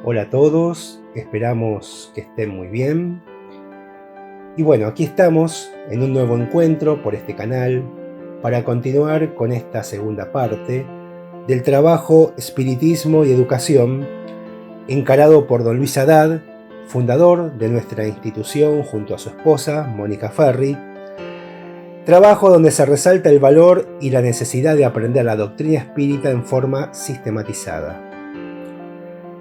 Hola a todos, esperamos que estén muy bien. Y bueno, aquí estamos en un nuevo encuentro por este canal para continuar con esta segunda parte del trabajo Espiritismo y Educación encarado por don Luis Haddad, fundador de nuestra institución junto a su esposa, Mónica Ferri. Trabajo donde se resalta el valor y la necesidad de aprender la doctrina espírita en forma sistematizada.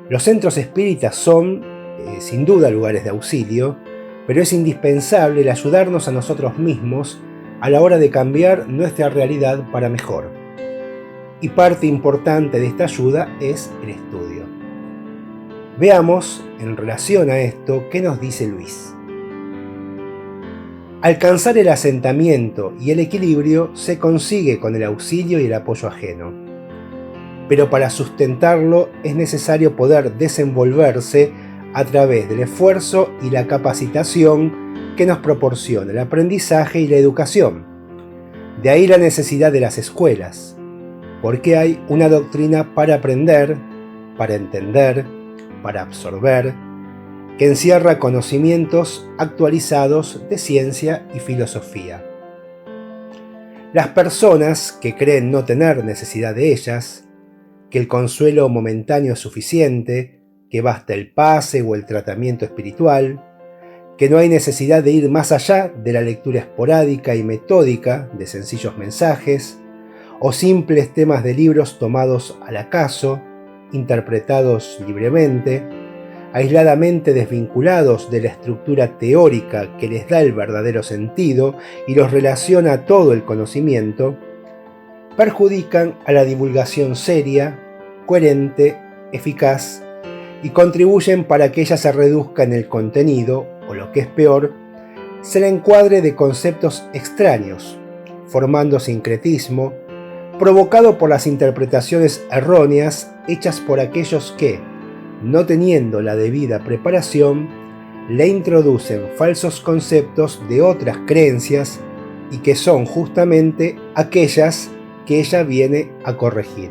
Los centros espíritas son, sin duda, lugares de auxilio, pero es indispensable el ayudarnos a nosotros mismos a la hora de cambiar nuestra realidad para mejor. Y parte importante de esta ayuda es el estudio. Veamos, en relación a esto, qué nos dice Luis. Alcanzar el asentamiento y el equilibrio se consigue con el auxilio y el apoyo ajeno. Pero para sustentarlo es necesario poder desenvolverse a través del esfuerzo y la capacitación que nos proporciona el aprendizaje y la educación. De ahí la necesidad de las escuelas, porque hay una doctrina para aprender, para entender, para absorber, que encierra conocimientos actualizados de ciencia y filosofía. Las personas que creen no tener necesidad de ellas, que el consuelo momentáneo es suficiente, que basta el pase o el tratamiento espiritual, que no hay necesidad de ir más allá de la lectura esporádica y metódica de sencillos mensajes, o simples temas de libros tomados al acaso, interpretados libremente, aisladamente desvinculados de la estructura teórica que les da el verdadero sentido y los relaciona a todo el conocimiento, perjudican a la divulgación seria, coherente, eficaz y contribuyen para que ella se reduzca en el contenido, o lo que es peor, se la encuadre de conceptos extraños, formando sincretismo, provocado por las interpretaciones erróneas hechas por aquellos que, no teniendo la debida preparación, le introducen falsos conceptos de otras creencias y que son justamente aquellas que ella viene a corregir.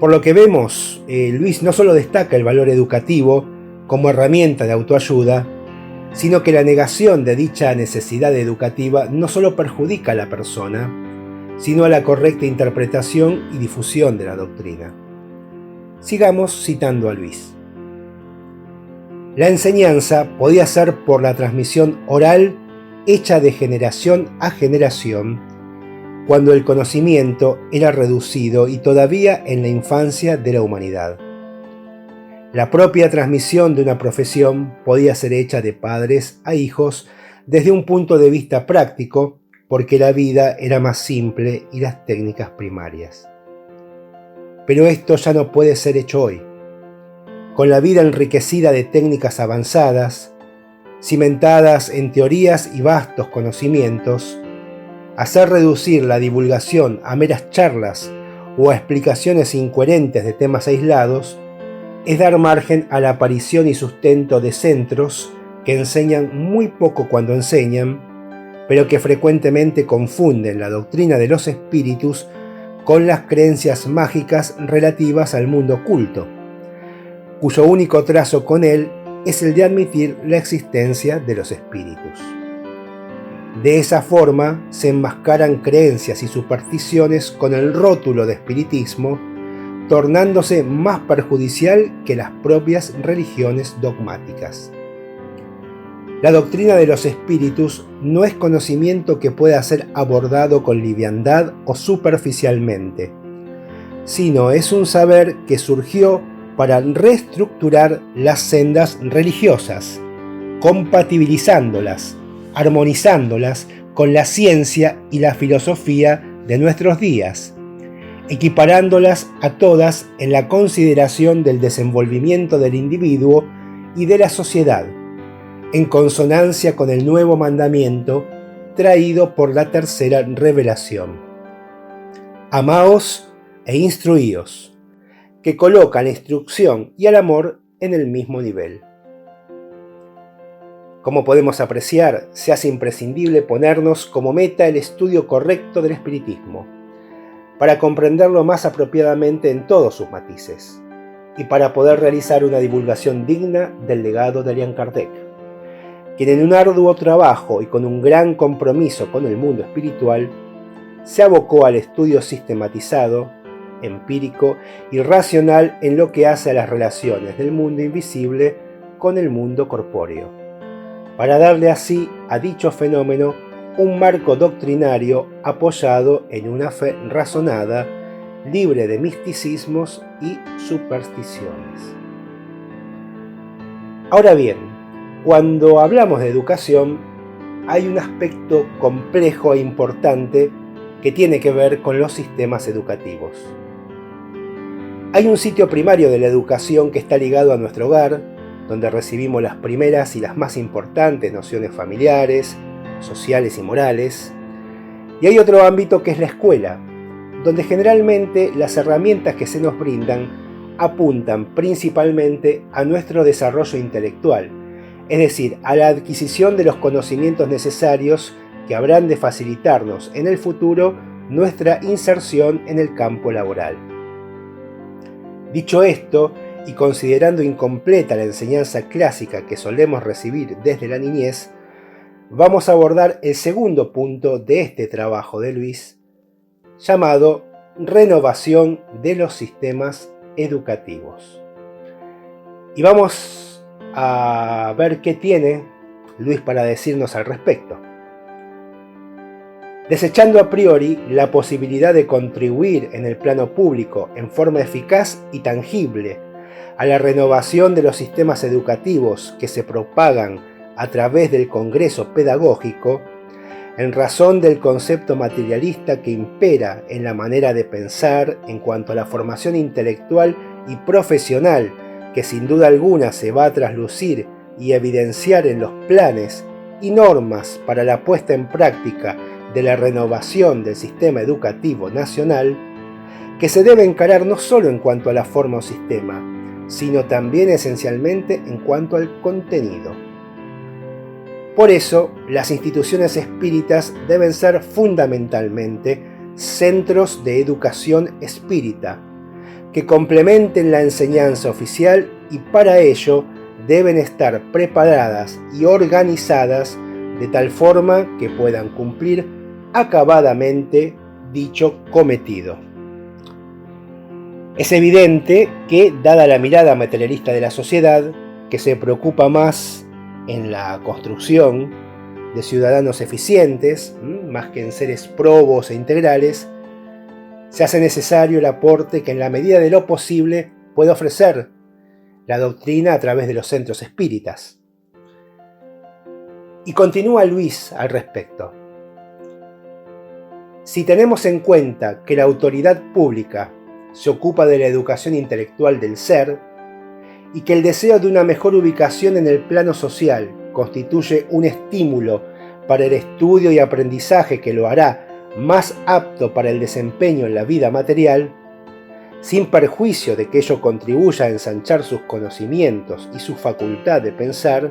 Por lo que vemos, Luis no solo destaca el valor educativo como herramienta de autoayuda, sino que la negación de dicha necesidad educativa no solo perjudica a la persona, sino a la correcta interpretación y difusión de la doctrina. Sigamos citando a Luis. La enseñanza podía ser por la transmisión oral hecha de generación a generación, cuando el conocimiento era reducido y todavía en la infancia de la humanidad. La propia transmisión de una profesión podía ser hecha de padres a hijos desde un punto de vista práctico, porque la vida era más simple y las técnicas primarias. Pero esto ya no puede ser hecho hoy. Con la vida enriquecida de técnicas avanzadas, cimentadas en teorías y vastos conocimientos, hacer reducir la divulgación a meras charlas o a explicaciones incoherentes de temas aislados es dar margen a la aparición y sustento de centros que enseñan muy poco cuando enseñan, pero que frecuentemente confunden la doctrina de los espíritus con las creencias mágicas relativas al mundo oculto, cuyo único trazo con él es el de admitir la existencia de los espíritus. De esa forma se enmascaran creencias y supersticiones con el rótulo de espiritismo, tornándose más perjudicial que las propias religiones dogmáticas. La doctrina de los espíritus no es conocimiento que pueda ser abordado con liviandad o superficialmente, sino es un saber que surgió para reestructurar las sendas religiosas, compatibilizándolas, armonizándolas con la ciencia y la filosofía de nuestros días, equiparándolas a todas en la consideración del desenvolvimiento del individuo y de la sociedad, en consonancia con el nuevo mandamiento traído por la tercera revelación. Amaos e instruíos, que coloca la instrucción y el amor en el mismo nivel. Como podemos apreciar, se hace imprescindible ponernos como meta el estudio correcto del espiritismo, para comprenderlo más apropiadamente en todos sus matices, y para poder realizar una divulgación digna del legado de Allan Kardec, quien en un arduo trabajo y con un gran compromiso con el mundo espiritual, se abocó al estudio sistematizado, empírico y racional en lo que hace a las relaciones del mundo invisible con el mundo corpóreo, para darle así a dicho fenómeno un marco doctrinario apoyado en una fe razonada, libre de misticismos y supersticiones. Ahora bien, cuando hablamos de educación, hay un aspecto complejo e importante que tiene que ver con los sistemas educativos. Hay un sitio primario de la educación que está ligado a nuestro hogar, donde recibimos las primeras y las más importantes nociones familiares, sociales y morales. Y hay otro ámbito que es la escuela, donde generalmente las herramientas que se nos brindan apuntan principalmente a nuestro desarrollo intelectual, es decir, a la adquisición de los conocimientos necesarios que habrán de facilitarnos en el futuro nuestra inserción en el campo laboral. Dicho esto, y considerando incompleta la enseñanza clásica que solemos recibir desde la niñez, vamos a abordar el segundo punto de este trabajo de Luis, llamado renovación de los sistemas educativos. Y vamos a ver qué tiene Luis para decirnos al respecto. Desechando a priori la posibilidad de contribuir en el plano público en forma eficaz y tangible a la renovación de los sistemas educativos que se propagan a través del Congreso Pedagógico, en razón del concepto materialista que impera en la manera de pensar en cuanto a la formación intelectual y profesional que sin duda alguna se va a traslucir y evidenciar en los planes y normas para la puesta en práctica de la renovación del sistema educativo nacional, que se debe encarar no solo en cuanto a la forma o sistema, sino también esencialmente en cuanto al contenido. Por eso, las instituciones espíritas deben ser fundamentalmente centros de educación espírita, que complementen la enseñanza oficial y para ello deben estar preparadas y organizadas de tal forma que puedan cumplir acabadamente dicho cometido. Es evidente que, dada la mirada materialista de la sociedad, que se preocupa más en la construcción de ciudadanos eficientes, más que en seres probos e integrales, se hace necesario el aporte que en la medida de lo posible puede ofrecer la doctrina a través de los centros espíritas. Y continúa Luis al respecto. Si tenemos en cuenta que la autoridad pública se ocupa de la educación intelectual del ser y que el deseo de una mejor ubicación en el plano social constituye un estímulo para el estudio y aprendizaje que lo hará más apto para el desempeño en la vida material, sin perjuicio de que ello contribuya a ensanchar sus conocimientos y su facultad de pensar,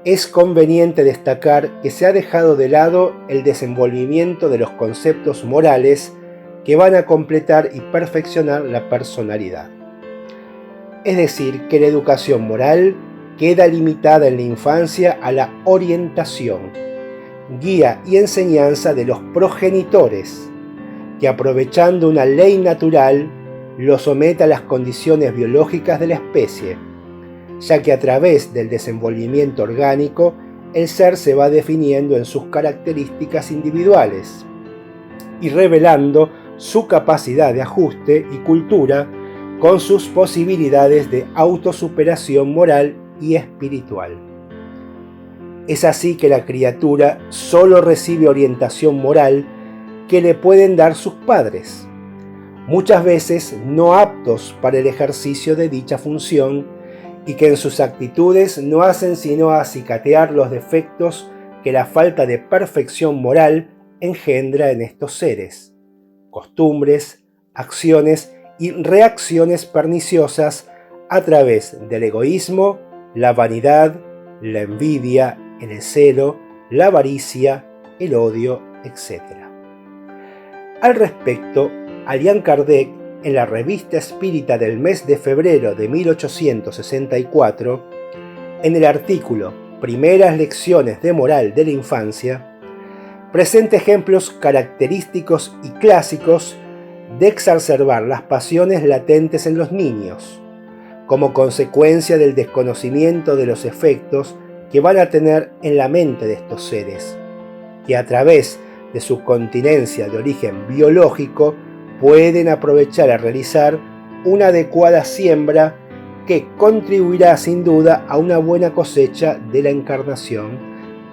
es conveniente destacar que se ha dejado de lado el desenvolvimiento de los conceptos morales que van a completar y perfeccionar la personalidad. Es decir, que la educación moral queda limitada en la infancia a la orientación, guía y enseñanza de los progenitores, que aprovechando una ley natural lo somete a las condiciones biológicas de la especie, ya que a través del desenvolvimiento orgánico el ser se va definiendo en sus características individuales y revelando su capacidad de ajuste y cultura con sus posibilidades de autosuperación moral y espiritual. Es así que la criatura solo recibe orientación moral que le pueden dar sus padres, muchas veces no aptos para el ejercicio de dicha función y que en sus actitudes no hacen sino acicatear los defectos que la falta de perfección moral engendra en estos seres, costumbres, acciones y reacciones perniciosas a través del egoísmo, la vanidad, la envidia, el celo, la avaricia, el odio, etc. Al respecto, Allan Kardec, en la Revista Espírita del mes de febrero de 1864, en el artículo Primeras lecciones de moral de la infancia, presenta ejemplos característicos y clásicos de exacerbar las pasiones latentes en los niños, como consecuencia del desconocimiento de los efectos que van a tener en la mente de estos seres, que a través de su continencia de origen biológico pueden aprovechar a realizar una adecuada siembra que contribuirá sin duda a una buena cosecha de la encarnación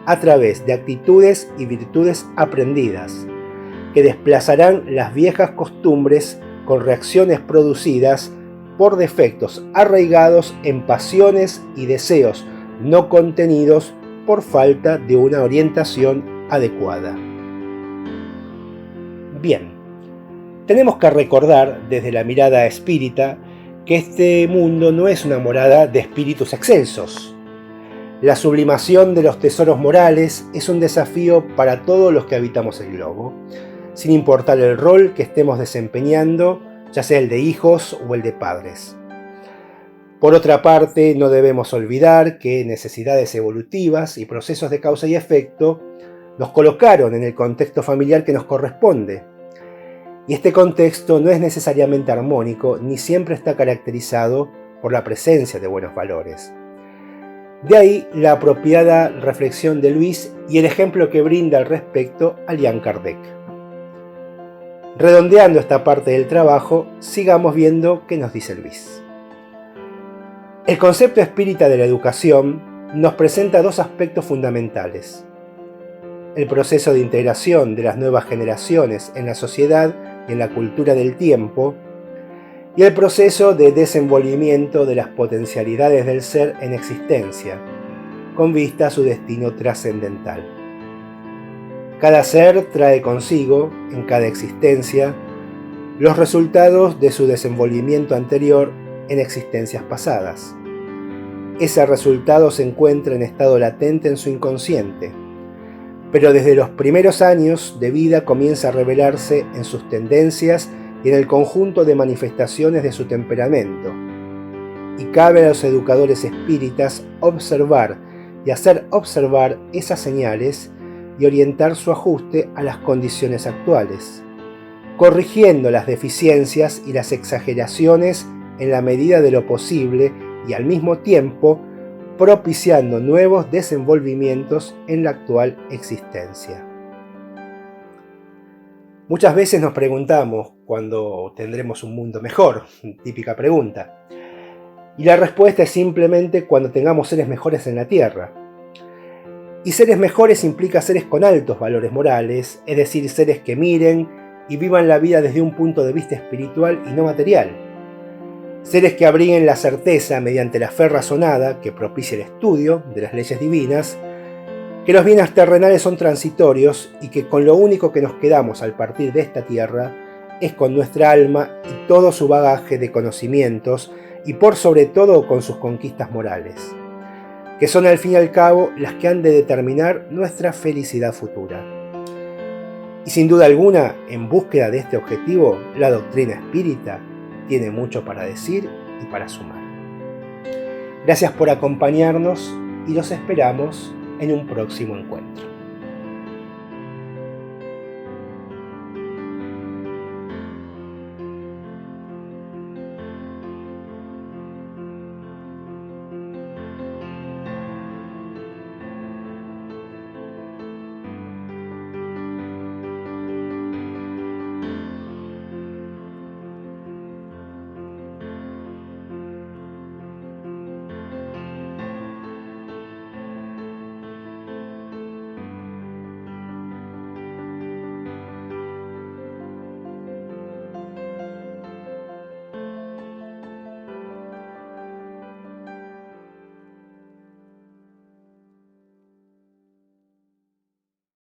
a través de actitudes y virtudes aprendidas, que desplazarán las viejas costumbres con reacciones producidas por defectos arraigados en pasiones y deseos no contenidos por falta de una orientación adecuada. Bien, tenemos que recordar desde la mirada espírita que este mundo no es una morada de espíritus excelsos. La sublimación de los tesoros morales es un desafío para todos los que habitamos el globo, sin importar el rol que estemos desempeñando, ya sea el de hijos o el de padres. Por otra parte, no debemos olvidar que necesidades evolutivas y procesos de causa y efecto nos colocaron en el contexto familiar que nos corresponde. Y este contexto no es necesariamente armónico ni siempre está caracterizado por la presencia de buenos valores. De ahí la apropiada reflexión de Luis y el ejemplo que brinda al respecto Allan Kardec. Redondeando esta parte del trabajo, sigamos viendo qué nos dice Luis. El concepto espírita de la educación nos presenta dos aspectos fundamentales: el proceso de integración de las nuevas generaciones en la sociedad y en la cultura del tiempo, y el proceso de desenvolvimiento de las potencialidades del ser en existencia, con vista a su destino trascendental. Cada ser trae consigo, en cada existencia, los resultados de su desenvolvimiento anterior en existencias pasadas. Ese resultado se encuentra en estado latente en su inconsciente, pero desde los primeros años de vida comienza a revelarse en sus tendencias y en el conjunto de manifestaciones de su temperamento. Y cabe a los educadores espíritas observar y hacer observar esas señales y orientar su ajuste a las condiciones actuales, corrigiendo las deficiencias y las exageraciones en la medida de lo posible y al mismo tiempo propiciando nuevos desenvolvimientos en la actual existencia. Muchas veces nos preguntamos cuándo tendremos un mundo mejor, típica pregunta. Y la respuesta es simplemente cuando tengamos seres mejores en la Tierra. Y seres mejores implica seres con altos valores morales, es decir, seres que miren y vivan la vida desde un punto de vista espiritual y no material. Seres que abriguen la certeza mediante la fe razonada que propicia el estudio de las leyes divinas, que los bienes terrenales son transitorios y que con lo único que nos quedamos al partir de esta tierra es con nuestra alma y todo su bagaje de conocimientos y por sobre todo con sus conquistas morales, que son al fin y al cabo las que han de determinar nuestra felicidad futura. Y sin duda alguna, en búsqueda de este objetivo, la doctrina espírita tiene mucho para decir y para sumar. Gracias por acompañarnos y los esperamos en un próximo encuentro.